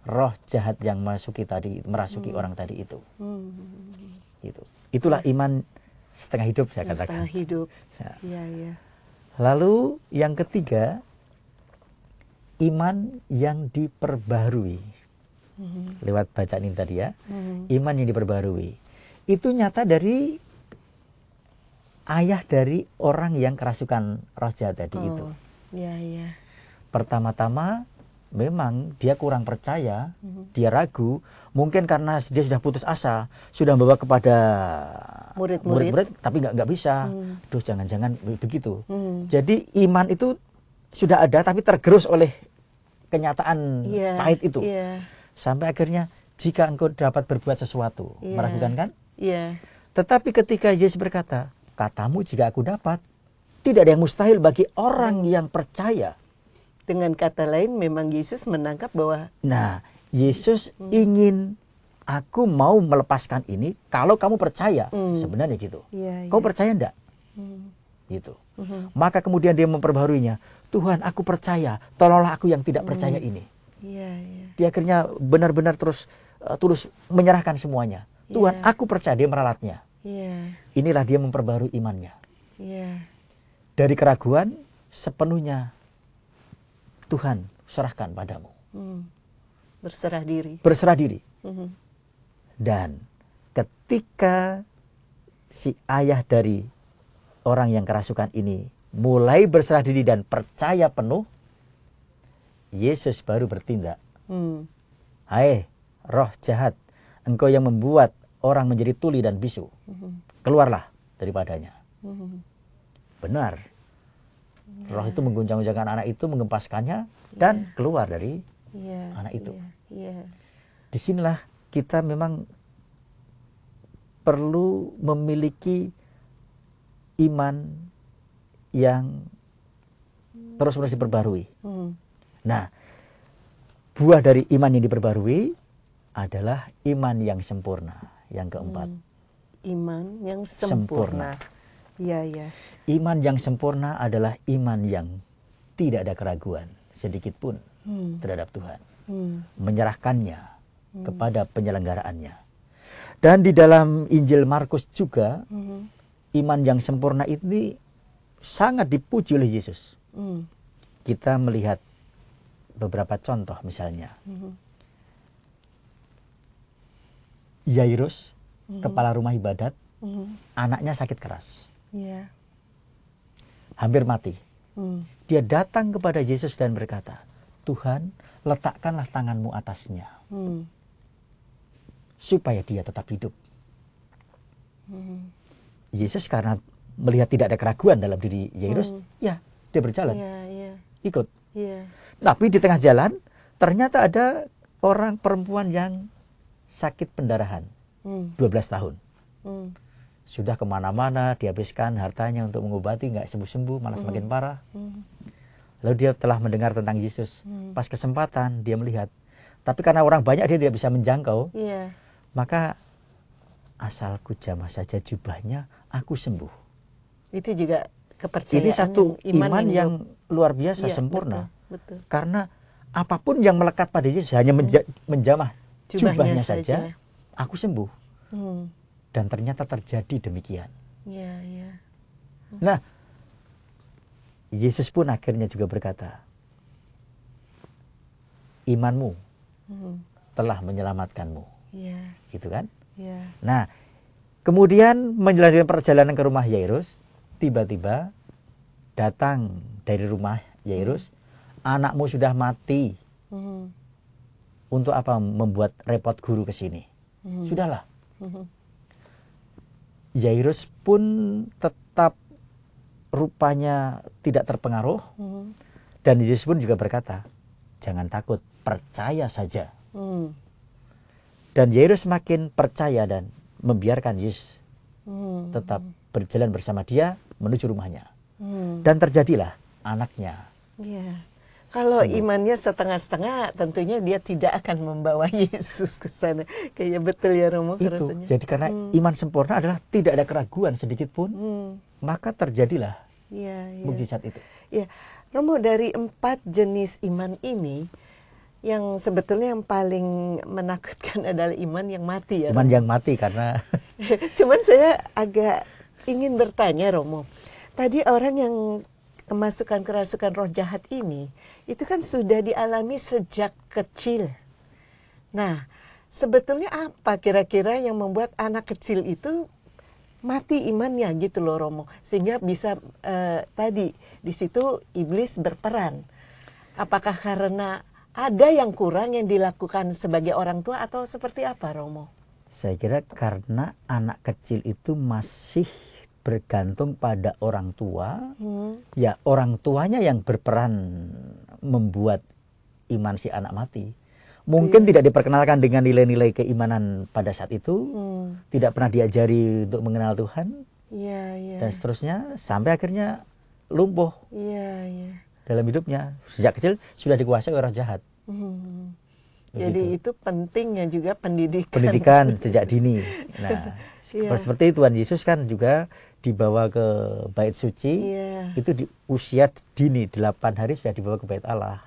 roh jahat yang merasuki orang tadi itu. Itulah iman setengah hidup, saya katakan. Setengah hidup. Lalu yang ketiga, iman yang diperbarui. Lewat bacaan ini tadi ya. Iman yang diperbarui. Itu nyata dari ayah dari orang yang kerasukan roh jahat tadi itu. Pertama-tama memang dia kurang percaya, dia ragu, mungkin karena dia sudah putus asa, sudah membawa kepada murid-murid, tapi nggak bisa. Duh, jangan-jangan begitu. Jadi iman itu sudah ada, tapi tergerus oleh kenyataan pahit itu. Sampai akhirnya, jika engkau dapat berbuat sesuatu, meragukan kan? Tetapi ketika Yesus berkata, katamu jika aku dapat, tidak ada yang mustahil bagi orang yang percaya. Dengan kata lain, memang Yesus menangkap bahwa... Nah, Yesus ingin, aku mau melepaskan ini kalau kamu percaya. Sebenarnya gitu. Kau percaya enggak? Gitu. Maka kemudian dia memperbaharuinya. Tuhan, aku percaya. Tolonglah aku yang tidak percaya ini. Dia akhirnya benar-benar tulus menyerahkan semuanya. Tuhan, aku percaya. Dia meralatnya. Inilah dia memperbarui imannya. Dari keraguan, sepenuhnya Tuhan serahkan padamu. Berserah diri. Berserah diri. Dan ketika si ayah dari orang yang kerasukan ini mulai berserah diri dan percaya penuh, Yesus baru bertindak. Hai, roh jahat, engkau yang membuat orang menjadi tuli dan bisu. Keluarlah daripadanya. Benar. Roh itu mengguncang-guncangkan anak itu, mengempaskannya, dan keluar dari anak itu. Disinilah kita memang perlu memiliki iman yang terus-menerus diperbarui. Nah, buah dari iman yang diperbarui adalah iman yang sempurna. Yang keempat. Iman yang sempurna. Iya. Iman yang sempurna adalah iman yang tidak ada keraguan sedikit pun terhadap Tuhan. Menyerahkannya kepada penyelenggaraannya. Dan di dalam Injil Markus juga, iman yang sempurna ini sangat dipuji oleh Yesus. Kita melihat beberapa contoh misalnya. Yairus, kepala rumah ibadat, anaknya sakit keras. Hampir mati. Dia datang kepada Yesus dan berkata, Tuhan, letakkanlah tanganmu atasnya. Supaya dia tetap hidup. Yesus karena melihat tidak ada keraguan dalam diri Yairus, ya dia berjalan. Ikut. Tapi di tengah jalan, ternyata ada orang perempuan yang sakit pendarahan. 12 tahun. Sudah kemana-mana, dihabiskan hartanya untuk mengobati, nggak sembuh-sembuh, malah semakin parah. Lalu dia telah mendengar tentang Yesus. Pas kesempatan, dia melihat. Tapi karena orang banyak, dia tidak bisa menjangkau. Maka, asalku jamah saja jubahnya, aku sembuh. Itu juga kepercayaan. Ini satu iman yang luar biasa, sempurna. Betul. Karena apapun yang melekat pada Yesus, hanya menjamah jubahnya saja, aku sembuh. Dan ternyata terjadi demikian. Nah, Yesus pun akhirnya juga berkata, imanmu telah menyelamatkanmu. Gitu kan? Nah, kemudian menjalankan perjalanan ke rumah Yairus, tiba-tiba datang dari rumah Yairus, anakmu sudah mati. Untuk apa membuat repot guru ke sini? Sudahlah. Yairus pun tetap rupanya tidak terpengaruh. Dan Yesus pun juga berkata, jangan takut, percaya saja. Dan Yairus semakin percaya dan membiarkan Yesus tetap berjalan bersama dia menuju rumahnya. Dan terjadilah anaknya. Kalau imannya setengah-setengah, tentunya dia tidak akan membawa Yesus ke sana. Kayak betul ya Romo. Itu. Rasanya. Jadi karena iman sempurna adalah tidak ada keraguan sedikit pun, maka terjadilah mukjizat itu. Romo, dari 4 jenis iman ini, yang sebetulnya yang paling menakutkan adalah iman yang mati ya. Iman yang mati karena... Cuman saya agak ingin bertanya Romo. Tadi orang yang kemasukan kerasukan roh jahat ini, itu kan sudah dialami sejak kecil. Nah, sebetulnya apa kira-kira yang membuat anak kecil itu mati imannya gitu loh Romo, sehingga bisa tadi di situ iblis berperan. Apakah karena ada yang kurang yang dilakukan sebagai orang tua atau seperti apa Romo? Saya kira karena anak kecil itu masih bergantung pada orang tua, ya orang tuanya yang berperan membuat iman si anak mati. Mungkin tidak diperkenalkan dengan nilai-nilai keimanan pada saat itu, tidak pernah diajari untuk mengenal Tuhan, dan seterusnya, sampai akhirnya lumpuh dalam hidupnya. Sejak kecil sudah dikuasai orang jahat. Jadi itu pentingnya juga pendidikan. Pendidikan sejak dini. Nah, seperti Tuhan Yesus kan juga dibawa ke bait suci, itu di usia dini 8 hari sudah dibawa ke bait Allah.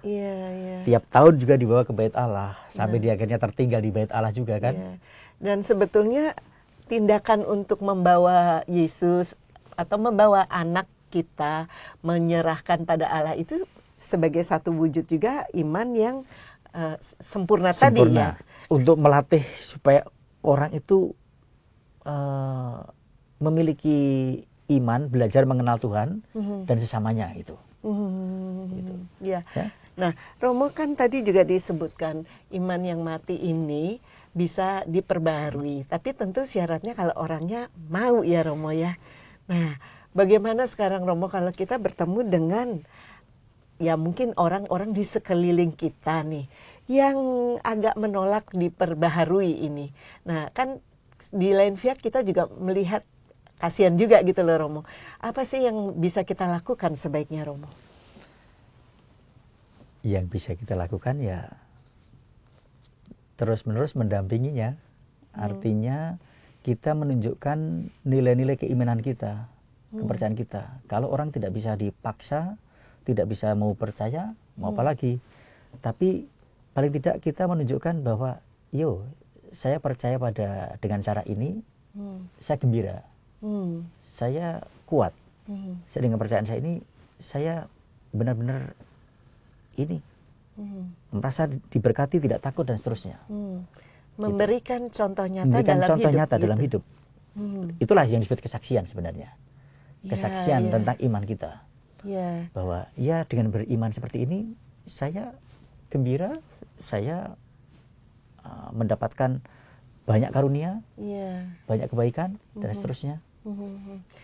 Tiap tahun juga dibawa ke bait Allah, sampai dia akhirnya tertinggal di bait Allah juga kan. Dan sebetulnya tindakan untuk membawa Yesus atau membawa anak kita menyerahkan pada Allah itu sebagai satu wujud juga iman yang sempurna tadi ya. Untuk melatih supaya orang itu memiliki iman, belajar mengenal Tuhan dan sesamanya itu. Gitu. Ya. Nah, Romo kan tadi juga disebutkan iman yang mati ini bisa diperbarui. Tapi tentu syaratnya kalau orangnya mau ya Romo ya. Nah, bagaimana sekarang Romo kalau kita bertemu dengan ya mungkin orang-orang di sekeliling kita nih yang agak menolak diperbaharui ini. Nah, kan di lain pihak kita juga melihat kasihan juga gitu loh Romo. Apa sih yang bisa kita lakukan sebaiknya Romo? Yang bisa kita lakukan ya terus-menerus mendampinginya. Artinya kita menunjukkan nilai-nilai keimanan kita, kepercayaan kita. Kalau orang tidak bisa dipaksa, tidak bisa mau percaya, mau apa lagi. Tapi paling tidak kita menunjukkan bahwa, yo, saya percaya dengan cara ini, saya gembira, saya kuat. Saya dengan kepercayaan saya ini, saya benar-benar ini merasa diberkati, tidak takut dan seterusnya. Memberikan contoh nyata Memberikan dalam contoh hidup. nyata dalam hidup. Itulah yang disebut kesaksian sebenarnya. Kesaksian tentang iman kita. Bahwa ya dengan beriman seperti ini, saya gembira, saya mendapatkan banyak karunia, banyak kebaikan dan seterusnya.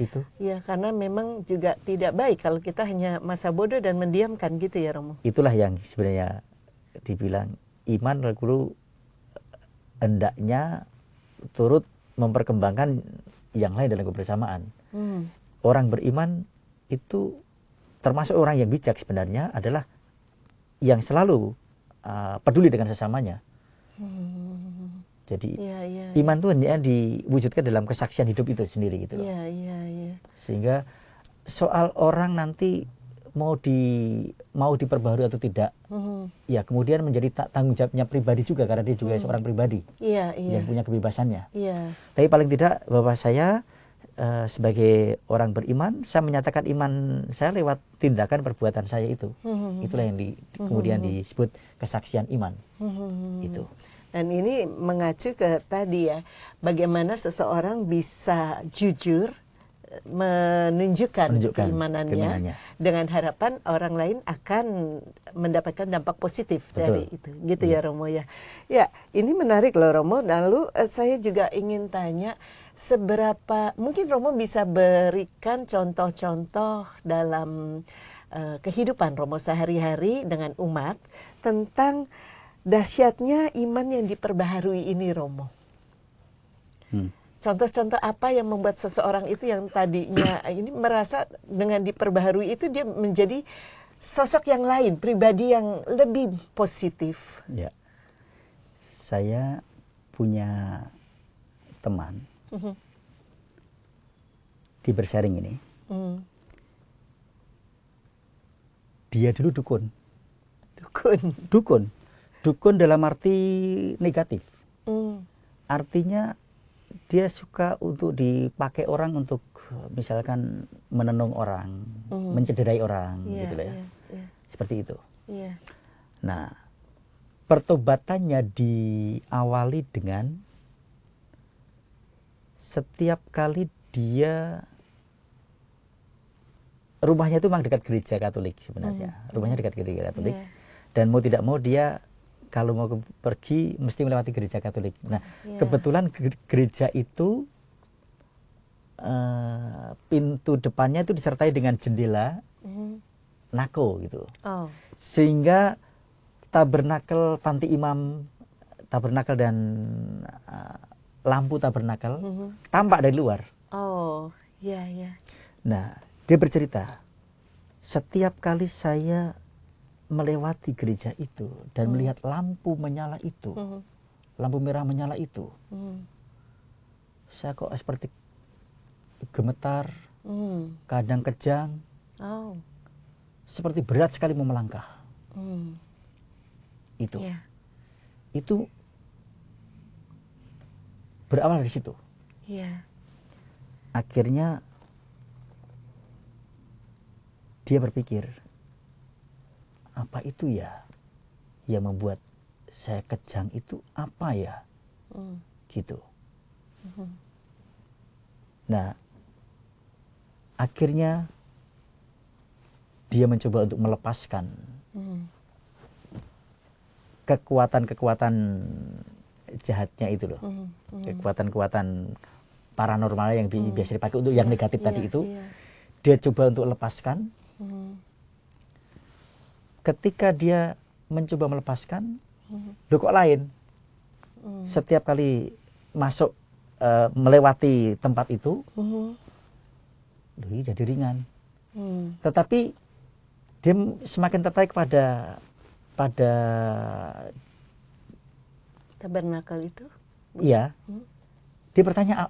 Itu. Ya, karena memang juga tidak baik kalau kita hanya masa bodoh dan mendiamkan gitu ya Romo. Itulah yang sebenarnya dibilang iman lalu hendaknya turut memperkembangkan yang lain dalam kebersamaan. Orang beriman itu termasuk orang yang bijak sebenarnya adalah yang selalu peduli dengan sesamanya. Jadi iman itu hanya diwujudkan dalam kesaksian hidup itu sendiri gitu. Sehingga soal orang nanti mau diperbaharui atau tidak, ya kemudian menjadi tanggung jawabnya pribadi juga karena dia juga seorang pribadi yang punya kebebasannya. Tapi paling tidak bahwa saya sebagai orang beriman, saya menyatakan iman saya lewat tindakan perbuatan saya itu. Itulah yang kemudian disebut kesaksian iman. Itu. Dan ini mengacu ke tadi ya, bagaimana seseorang bisa jujur menunjukkan keimanannya dengan harapan orang lain akan mendapatkan dampak positif dari itu. Gitu ya Romo ya. Ya, ini menarik loh Romo. Lalu saya juga ingin tanya seberapa mungkin Romo bisa berikan contoh-contoh dalam kehidupan Romo sehari-hari dengan umat tentang dahsyatnya iman yang diperbaharui ini Romo. Contoh-contoh apa yang membuat seseorang itu yang tadinya ini merasa dengan diperbaharui itu dia menjadi sosok yang lain, pribadi yang lebih positif. Ya, saya punya teman di Bersering ini. Dia dulu dukun. Dukun dalam arti negatif. Artinya dia suka untuk dipakai orang untuk misalkan menenung orang, mencederai orang, gitu ya. Seperti itu. Nah, pertobatannya diawali dengan setiap kali dia rumahnya itu memang dekat gereja Katolik sebenarnya. Rumahnya dekat gereja Katolik. Dan mau tidak mau dia kalau mau pergi mesti melewati gereja Katolik. Nah, kebetulan gereja itu pintu depannya itu disertai dengan jendela nako gitu. Sehingga tabernakel panti imam, tabernakel dan lampu tabernakel tampak dari luar. Nah, dia bercerita, setiap kali saya melewati gereja itu dan melihat lampu menyala itu, lampu merah menyala itu, saya kok seperti gemetar, kadang kejang, seperti berat sekali mau melangkah. Itu berawal dari situ. Akhirnya dia berpikir, apa itu ya yang membuat saya kejang itu apa ya? Gitu. Nah, akhirnya dia mencoba untuk melepaskan kekuatan-kekuatan jahatnya itu loh. Kekuatan-kekuatan paranormal yang biasa dipakai untuk yang negatif tadi itu. Dia coba untuk lepaskan. Ketika dia mencoba melepaskan, loh kok lain. Setiap kali masuk melewati tempat itu, loh jadi ringan. Tetapi dia semakin tertarik pada tabernakel itu. Iya. Dia bertanya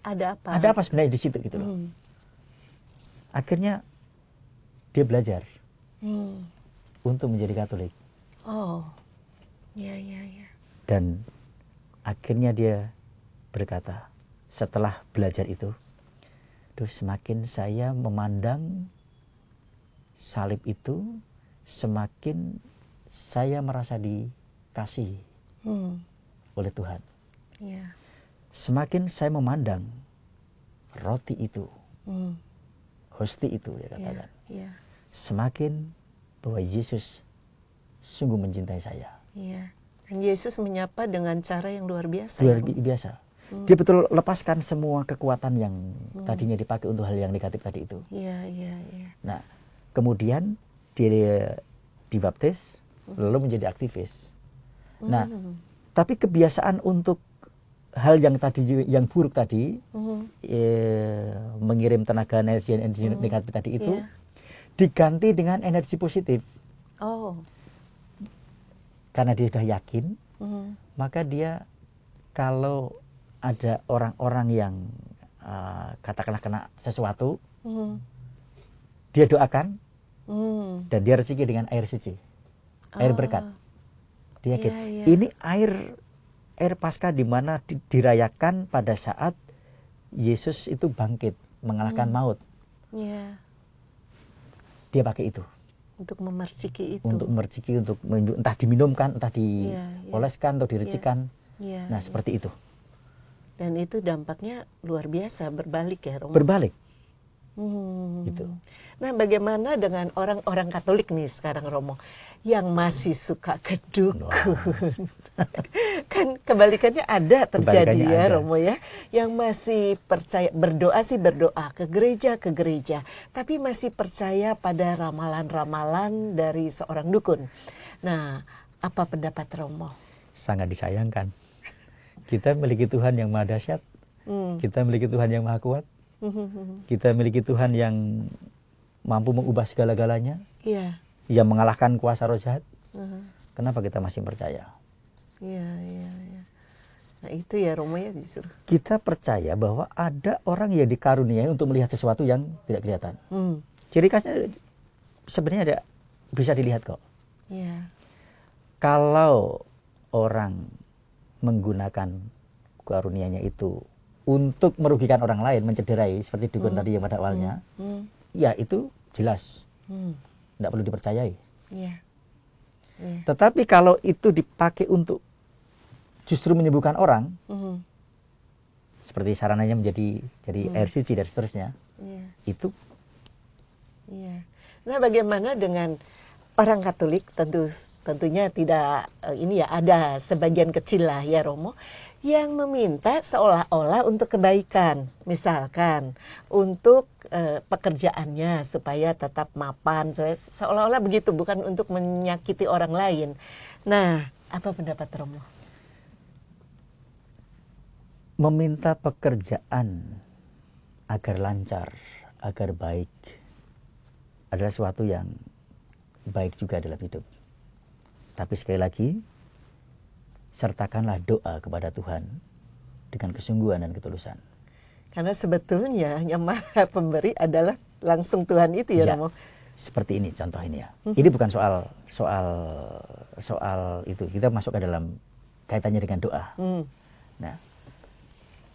Ada apa? Ada apa sebenarnya di situ gitu loh. Akhirnya dia belajar untuk menjadi Katolik. Oh, ya. Dan akhirnya dia berkata, setelah belajar itu, semakin saya memandang salib itu, semakin saya merasa dikasihi oleh Tuhan. Ya. Semakin saya memandang roti itu, hosti itu, ya katakan, semakin bahwa Yesus sungguh mencintai saya. Iya. Dan Yesus menyapa dengan cara yang luar biasa. Luar biasa. Dia betul lepaskan semua kekuatan yang tadinya dipakai untuk hal yang negatif tadi itu. Iya. Nah, kemudian dia dibaptis, lalu menjadi aktivis. Nah, tapi kebiasaan untuk hal yang tadi, yang buruk tadi, mengirim tenaga energi negatif tadi itu, diganti dengan energi positif. Oh. Karena dia sudah yakin, maka dia kalau ada orang-orang yang katakanlah kena sesuatu, dia doakan, dan dia rezeki dengan air suci, air berkat. Dia yakin, ini air Paskah di mana dirayakan pada saat Yesus itu bangkit, mengalahkan maut. Dia pakai itu. Untuk memerciki itu. Untuk memerciki, untuk entah diminumkan, entah dioleskan, atau direcikan. Nah, seperti itu. Dan itu dampaknya luar biasa, berbalik ya, Romo? Berbalik. Gitu. Nah, bagaimana dengan orang-orang Katolik nih sekarang, Romo, yang masih suka ke dukun? Kan kebalikannya ada terjadi ya, Romo ya, yang masih percaya, berdoa sih berdoa ke gereja, tapi masih percaya pada ramalan-ramalan dari seorang dukun. Nah, apa pendapat Romo? Sangat disayangkan. Kita memiliki Tuhan yang maha dahsyat, kita memiliki Tuhan yang maha kuat, kita memiliki Tuhan yang mampu mengubah segala-galanya, yang mengalahkan kuasa roh jahat. Kenapa kita masih percaya? Nah itu ya Romo ya, justru kita percaya bahwa ada orang yang dikaruniai untuk melihat sesuatu yang tidak kelihatan. Ciri khasnya sebenarnya bisa dilihat kok. Kalau orang menggunakan karunia-Nya itu untuk merugikan orang lain, mencederai seperti dukun tadi yang pada awalnya, ya itu jelas tidak perlu dipercayai. Tetapi kalau itu dipakai untuk justru menyembuhkan orang, seperti sarananya menjadi air suci dan seterusnya, itu. Nah, bagaimana dengan orang Katolik? Tentunya tidak ini ya, ada sebagian kecil lah ya Romo, yang meminta seolah-olah untuk kebaikan, misalkan untuk pekerjaannya supaya tetap mapan, seolah-olah begitu, bukan untuk menyakiti orang lain. Nah, apa pendapat Romo? Meminta pekerjaan agar lancar, agar baik, adalah sesuatu yang baik juga dalam hidup. Tapi sekali lagi, sertakanlah doa kepada Tuhan dengan kesungguhan dan ketulusan. Karena sebetulnya yang maha pemberi adalah langsung Tuhan itu ya, Romo. Seperti ini contoh ini ya. Ini bukan soal itu. Kita masuk ke dalam kaitannya dengan doa. Nah,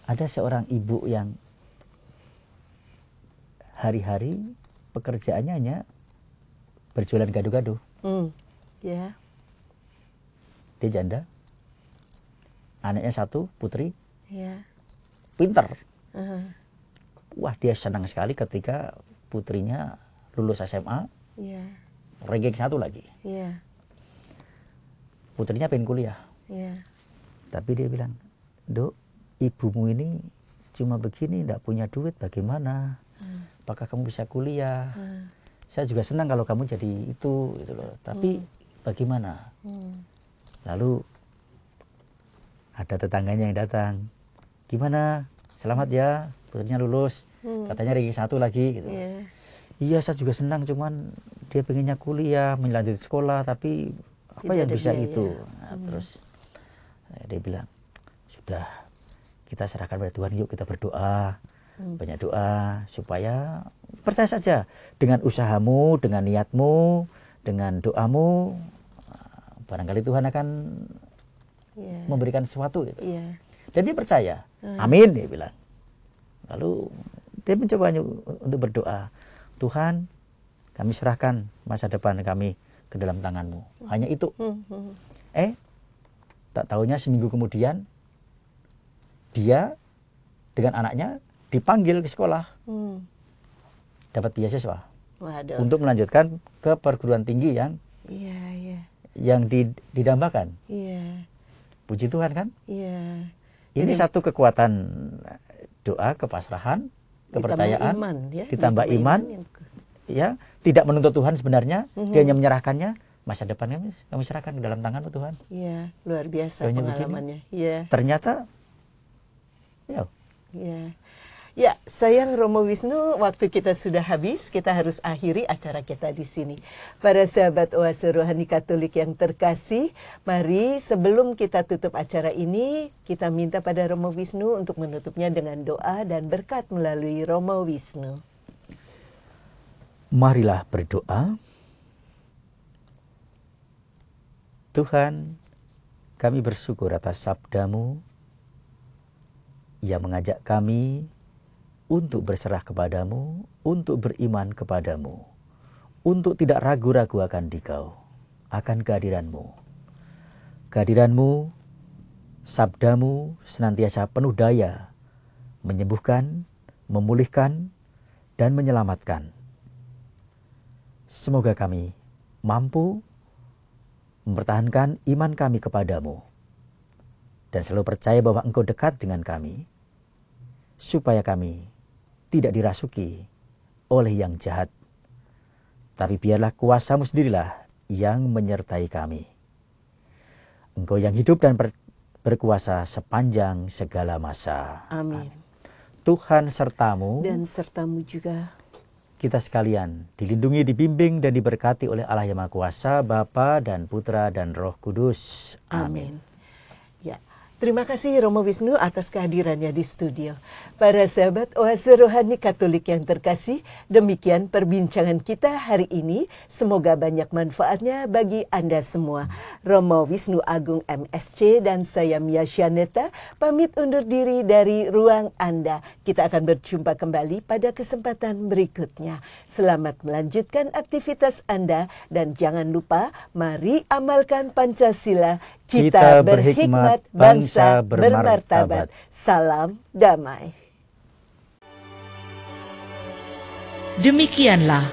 ada seorang ibu yang hari-hari pekerjaannya hanya berjualan gado-gado. Dia janda. Anaknya satu, putri. Pinter. Wah, dia senang sekali ketika putrinya lulus SMA. Ranking 1 lagi. Putrinya pengen kuliah. Tapi dia bilang, Dok, ibumu ini cuma begini, tidak punya duit, bagaimana? Apakah kamu bisa kuliah? Saya juga senang kalau kamu jadi itu gitu loh. Tapi bagaimana? Lalu ada tetangganya yang datang. Gimana? Selamat ya, putrinya lulus. Katanya ranking 1 lagi gitu. Iya, saya juga senang, cuman dia pengennya kuliah, melanjutkan sekolah, tapi apa yang bisa biaya itu? Nah, terus dia bilang, sudah, kita serahkan pada Tuhan, yuk kita berdoa. Banyak doa supaya percaya saja dengan usahamu, dengan niatmu, dengan doamu, barangkali Tuhan akan memberikan sesuatu gitu. Dan dia percaya, amin, dia bilang. Lalu dia mencoba untuk berdoa, Tuhan, kami serahkan masa depan kami ke dalam tangan-Mu. Hanya itu. Tak tahunya seminggu kemudian dia dengan anaknya dipanggil ke sekolah, dapat beasiswa untuk melanjutkan ke perguruan tinggi yang didambakan. Puji Tuhan kan? Ini satu kekuatan doa, kepasrahan, kepercayaan, ditambah iman, ya, tidak menuntut Tuhan sebenarnya, dia hanya menyerahkannya. Masa depan kami serahkan ke dalam tangan Tuhan. Iya, luar biasa pengalamannya. Ternyata, ya, sayang Romo Wisnu, waktu kita sudah habis, kita harus akhiri acara kita di sini. Para sahabat Oase Rohani Katolik yang terkasih, mari sebelum kita tutup acara ini, kita minta pada Romo Wisnu untuk menutupnya dengan doa dan berkat melalui Romo Wisnu. Marilah berdoa. Tuhan, kami bersyukur atas sabda-Mu yang mengajak kami untuk berserah kepadamu, untuk beriman kepadamu, untuk tidak ragu-ragu akan Dikau, akan kehadiran-Mu. Kehadiran-Mu, sabda-Mu senantiasa penuh daya, menyembuhkan, memulihkan, dan menyelamatkan. Semoga kami mampu mempertahankan iman kami kepadamu, dan selalu percaya bahwa Engkau dekat dengan kami, supaya kami tidak dirasuki oleh yang jahat. Tapi biarlah kuasa-Mu sendirilah yang menyertai kami. Engkau yang hidup dan berkuasa sepanjang segala masa. Amin. Tuhan sertamu. Dan sertamu juga. Kita sekalian dilindungi, dibimbing, dan diberkati oleh Allah yang Maha Kuasa, Bapa dan Putra dan Roh Kudus. Amin. Ya. Terima kasih Romo Wisnu atas kehadirannya di studio. Para sahabat Oase Rohani Katolik yang terkasih, demikian perbincangan kita hari ini. Semoga banyak manfaatnya bagi Anda semua. Romo Wisnu Agung MSC dan saya Mia Shaneta pamit undur diri dari ruang Anda. Kita akan berjumpa kembali pada kesempatan berikutnya. Selamat melanjutkan aktivitas Anda dan jangan lupa mari amalkan Pancasila. Kita berhikmat, bangsa bermartabat. Salam damai. Demikianlah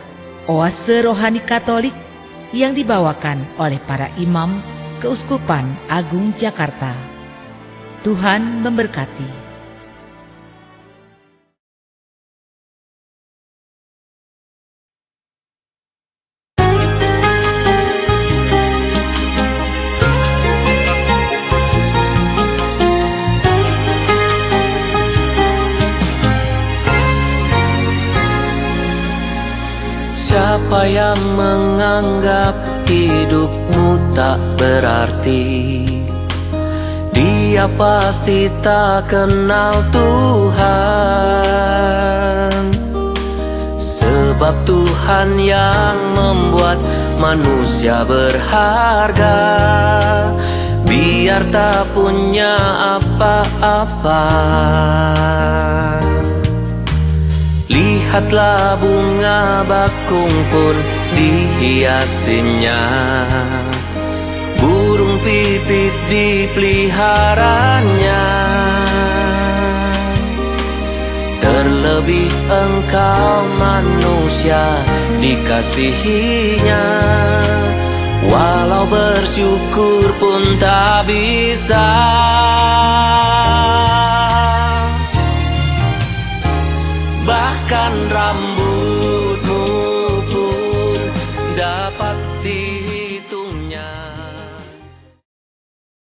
Oase Rohani Katolik yang dibawakan oleh para imam Keuskupan Agung Jakarta. Tuhan memberkati. Siapa yang menganggap hidupmu tak berarti, dia pasti tak kenal Tuhan. Sebab Tuhan yang membuat manusia berharga, biar tak punya apa-apa. Lihatlah bunga bakung pun dihiasinya, burung pipit dipeliharanya. Terlebih engkau manusia dikasihinya, walau bersyukur pun tak bisa.